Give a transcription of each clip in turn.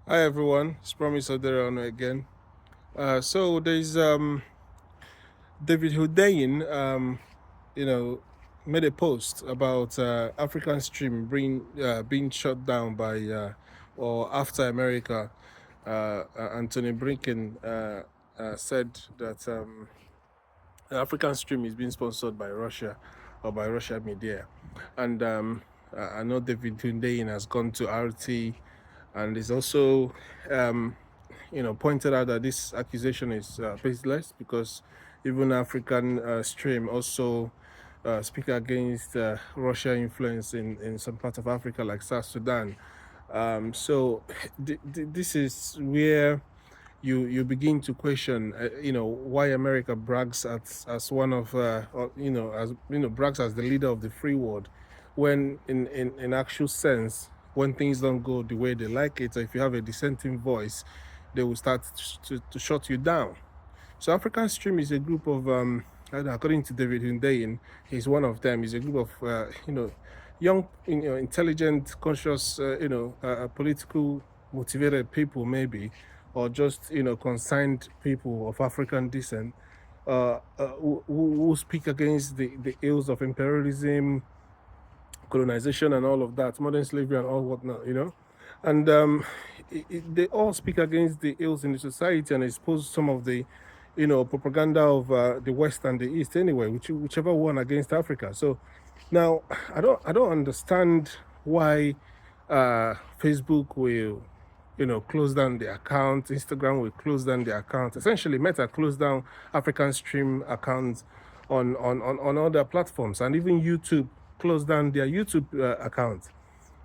Hi everyone, it's Promise Oderano again. So there's David Hudain, you know, made a post about African Stream being shut down by or after America. Anthony Blinken said that the African Stream is being sponsored by Russia or by Russia media, and I know David Hudain has gone to RT, and is also pointed out that this accusation is baseless because even African Stream also speak against Russia influence in some parts of Africa like South Sudan. So this is where you begin to question, why America brags as one of, brags as the leader of the free world, when in actual sense, when things don't go the way they like it, or if you have a dissenting voice, they will start to shut you down. So African Stream is a group of, according to David Hundeyin, he's one of them. He's a group of, young, intelligent, conscious, political motivated people, maybe, or just, consigned people of African descent, who speak against the ills of imperialism, colonization, and all of that, modern slavery, and all whatnot. And they all speak against the ills in the society and expose some of the, propaganda of the West and the East anyway, whichever one against Africa. So now I don't understand why Facebook will, close down the account. Instagram will close down the account. Essentially, Meta closed down African Stream accounts on other platforms, and even YouTube closed down their YouTube account.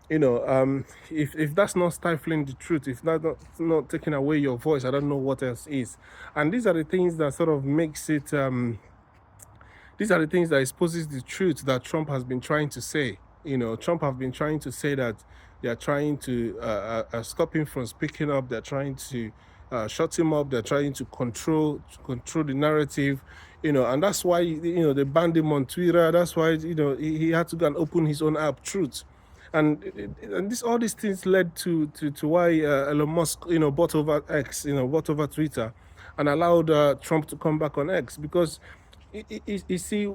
If that's not stifling the truth, if that's not taking away your voice, I don't know what else is. And these are the things that sort of makes it. These are the things that exposes the truth that Trump has been trying to say. Trump have been trying to say that they are trying to stop him from speaking up. They're trying to shut him up. They're trying to control the narrative. And that's why they banned him on Twitter. That's why he had to go and open his own app, Truth. And all these things led to why Elon Musk bought over X, bought over Twitter, and allowed Trump to come back on X because you see,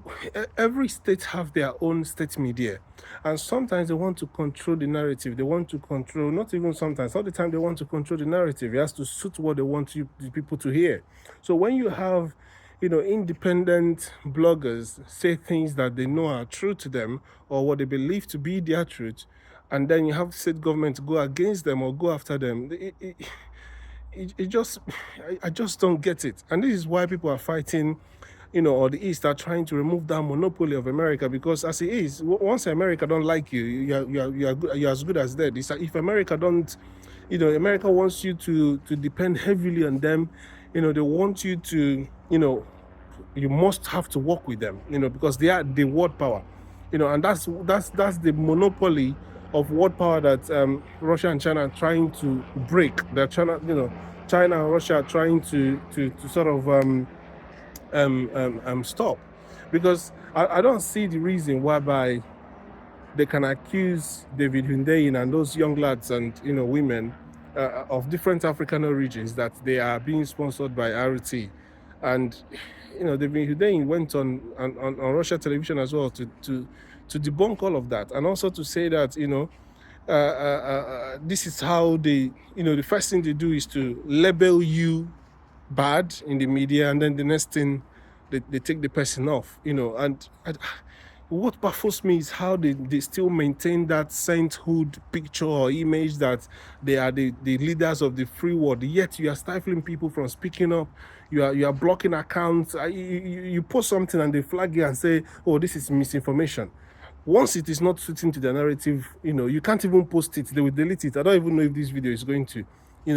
every state have their own state media, and sometimes they want to control the narrative. They want to control, not even sometimes, all the time they want to control the narrative. It has to suit what they want the people to hear. So when you have, independent bloggers say things that they know are true to them or what they believe to be their truth, and then you have state government go against them or go after them, it just I just don't get it. And this is why people are fighting, or the East are trying to remove that monopoly of America, because as it is, once America don't like you, you're as good as dead. It's like if America don't, America wants you to depend heavily on them. They want you to, you must have to work with them, because they are the world power, and that's the monopoly of world power that Russia and China are trying to break. That China and Russia are trying to sort of stop, because I don't see the reason whereby they can accuse David Hundeyin and those young lads and women of different African origins that they are being sponsored by RT, and David Hundeyin went on Russia television as well to debunk all of that, and also to say that this is how they, the first thing they do is to label you bad in the media, and then the next thing they take the person off, and what baffles me is how they still maintain that sainthood picture or image that they are the leaders of the free world, yet you are stifling people from speaking up. You are blocking accounts. You post something and they flag you and say, oh, this is misinformation. Once it is not suiting to the narrative, you can't even post it. They will delete it. I don't even know if this video is going to,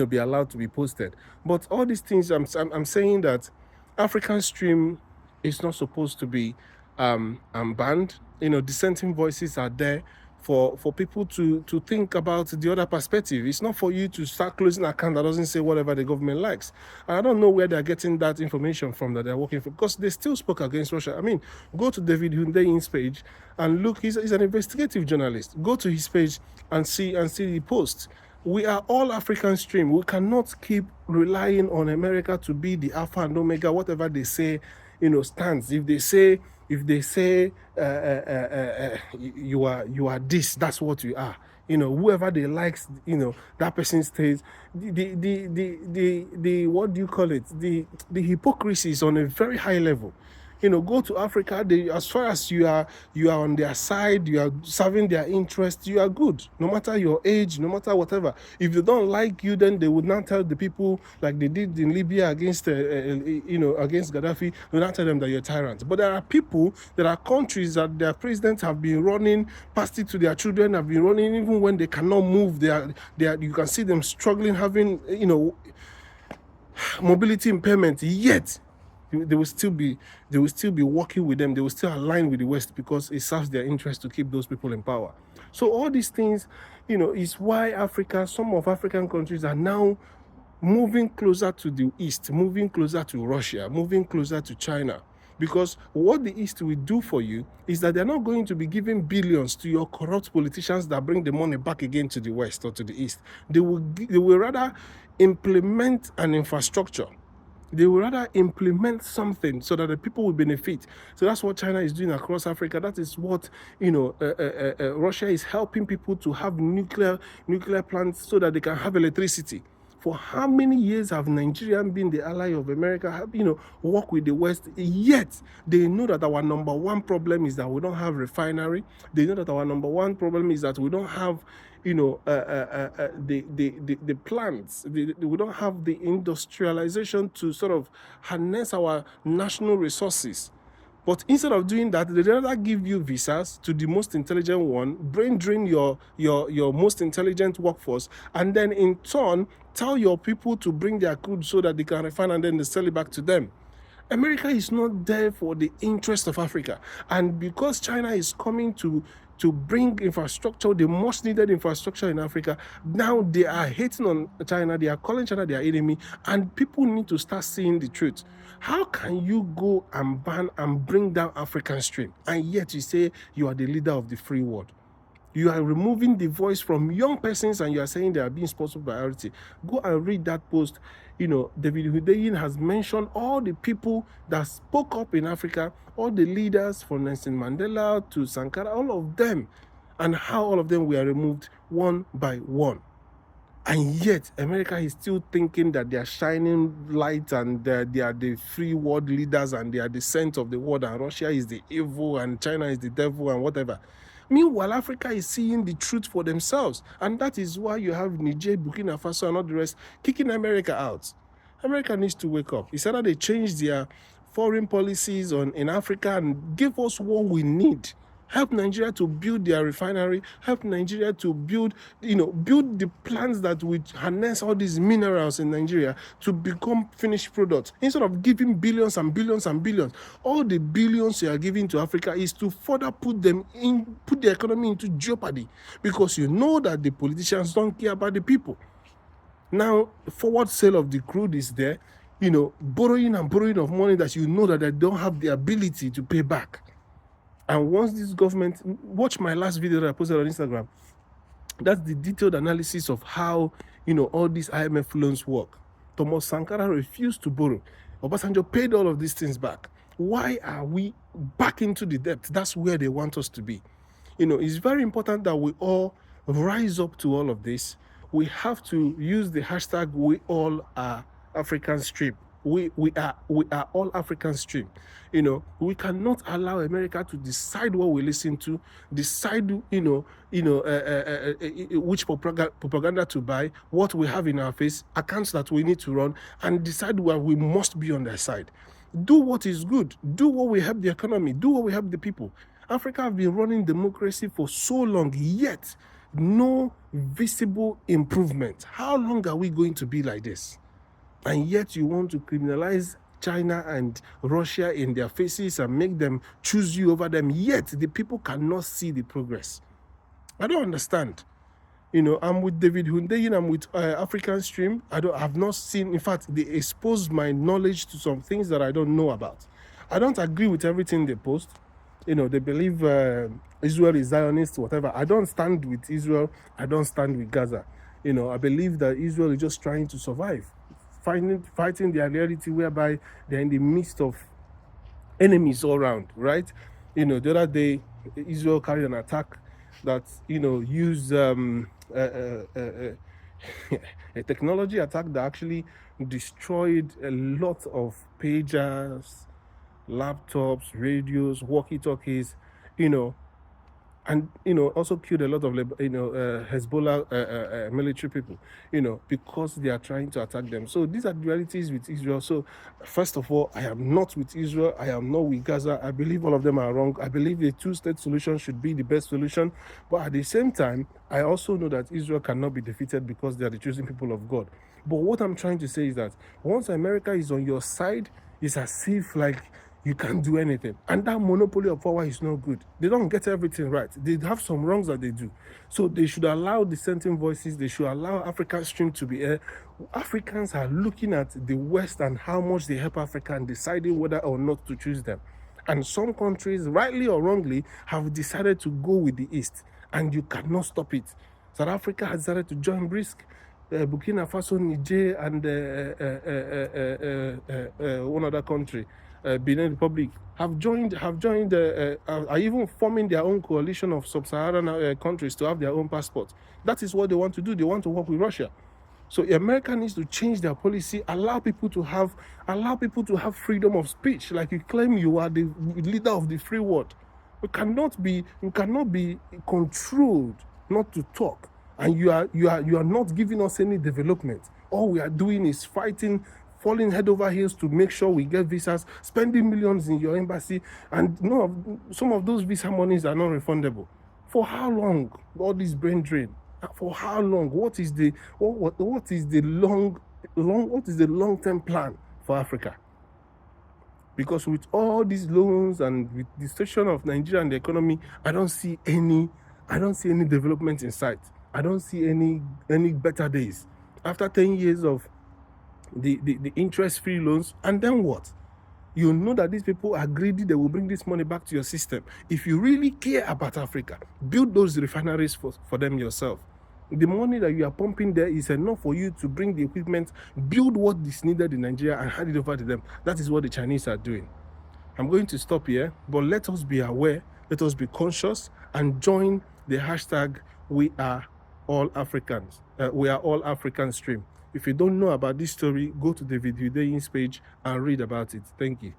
be allowed to be posted. But all these things, I'm saying that African Stream is not supposed to be banned. Dissenting voices are there for people to think about the other perspective. It's not for you to start closing an account that doesn't say whatever the government likes. And I don't know where they're getting that information from that they're working for, because they still spoke against Russia. I mean, go to David Hundein's page and look. He's an investigative journalist. Go to his page and see the post. We are all African stream. We cannot keep relying on America to be the alpha and omega, whatever they say, stands. If they say you are this, that's what you are. Whoever they likes, that person stays. The what do you call it? The hypocrisy is on a very high level. Go to Africa. As far as you are on their side, you are serving their interests, you are good, no matter your age, no matter whatever. If they don't like you, then they would not tell the people like they did in Libya against against Gaddafi. They would not tell them that you're a tyrant. But there are people, there are countries that their presidents have been running past it to their children, have been running even when they cannot move. They are you can see them struggling, having mobility impairment, yet they will still be working with them. They will still align with the West because it serves their interest to keep those people in power. So all these things, is why some of African countries are now moving closer to the East, moving closer to Russia, moving closer to China. Because what the East will do for you is that they're not going to be giving billions to your corrupt politicians that bring the money back again to the West or to the East. They will rather implement an infrastructure. They will rather implement something so that the people will benefit. So that's what China is doing across Africa. That is what Russia is helping people to have nuclear plants so that they can have electricity. For how many years have Nigeria been the ally of America, have, work with the West? Yet, they know that our number one problem is that we don't have refinery. They know that our number one problem is that we don't have, the plants. We don't have the industrialization to sort of harness our national resources. But instead of doing that, they rather give you visas to the most intelligent one, brain drain your most intelligent workforce, and then in turn, tell your people to bring their crude so that they can refine and then they sell it back to them. America is not there for the interest of Africa. And because China is coming to bring infrastructure, the most needed infrastructure in Africa, now they are hating on China, they are calling China their enemy, and people need to start seeing the truth. How can you go and ban and bring down African stream, and yet you say you are the leader of the free world? You are removing the voice from young persons and you are saying they are being sponsored by priority. Go and read that post. David Hudeyin has mentioned all the people that spoke up in Africa, all the leaders from Nelson Mandela to Sankara, all of them, and how all of them were removed one by one. And yet, America is still thinking that they are shining light and they are the free world leaders and they are the saints of the world, and Russia is the evil and China is the devil and whatever. Meanwhile, Africa is seeing the truth for themselves. And that is why you have Niger, Burkina Faso, and all the rest kicking America out. America needs to wake up. It's either they change their foreign policies in Africa and give us what we need. Help Nigeria to build their refinery. Help Nigeria to build the plants that will harness all these minerals in Nigeria to become finished products. Instead of giving billions and billions and billions, all the billions you are giving to Africa is to further put the economy into jeopardy, because you know that the politicians don't care about the people. Now, forward sale of the crude is there, borrowing and borrowing of money that you know that they don't have the ability to pay back. And once this government, watch my last video that I posted on Instagram, that's the detailed analysis of how, all these IMF loans work. Thomas Sankara refused to borrow. Obasanjo paid all of these things back. Why are we back into the debt? That's where they want us to be. It's very important that we all rise up to all of this. We have to use the hashtag we all are African stream. We are all African stream. We cannot allow America to decide what we listen to, decide which propaganda to buy, what we have in our face, accounts that we need to run, and decide where we must be on their side. Do what is good. Do what will help the economy. Do what will help the people. Africa have been running democracy for so long, yet no visible improvement. How long are we going to be like this? And yet you want to criminalize China and Russia in their faces and make them choose you over them, yet the people cannot see the progress. I don't understand. I'm with David Hundeyin, I'm with African Stream. I've not seen, in fact, they exposed my knowledge to some things that I don't know about. I don't agree with everything they post. They believe Israel is Zionist, whatever. I don't stand with Israel. I don't stand with Gaza. I believe that Israel is just trying to survive, fighting their reality whereby they're in the midst of enemies all around, right? The other day, Israel carried an attack that, used a technology attack that actually destroyed a lot of pagers, laptops, radios, walkie-talkies, you know, and also killed a lot of Hezbollah military people, because they are trying to attack them. So these are the realities with Israel. So first of all, I am not with Israel. I am not with Gaza. I believe all of them are wrong. I believe the two-state solution should be the best solution. But at the same time, I also know that Israel cannot be defeated because they are the chosen people of God. But what I'm trying to say is that once America is on your side, it's as if like you can't do anything. And that monopoly of power is not good. They don't get everything right. They have some wrongs that they do. So they should allow dissenting voices. They should allow African stream to be air. Africans are looking at the West and how much they help Africa and deciding whether or not to choose them. And some countries, rightly or wrongly, have decided to go with the East. And you cannot stop it. South Africa has decided to join BRICS. Burkina Faso, Niger, and one other country, Benin Republic, are even forming their own coalition of sub-Saharan countries to have their own passport. That is what they want to do. They want to work with Russia. So America needs to change their policy, allow people to have freedom of speech. Like you claim you are the leader of the free world. You cannot be controlled not to talk, and you are not giving us any development. All we are doing is fighting, falling head over heels to make sure we get visas, spending millions in your embassy, and some of those visa monies are not refundable. For how long? All this brain drain. For how long? What is the long-term plan for Africa? Because with all these loans and with the situation of Nigeria and the economy, I don't see any development in sight. I don't see any better days. After 10 years of the interest-free loans, and then what? You know that these people are greedy. They will bring this money back to your system. If you really care about Africa, build those refineries for them yourself. The money that you are pumping there is enough for you to bring the equipment, build what is needed in Nigeria, and hand it over to them. That is what the Chinese are doing. I'm going to stop here, but let us be aware, let us be conscious, and join the hashtag We Are All Africans. We Are All African stream. If you don't know about this story, go to David Hudayin's page and read about it. Thank you.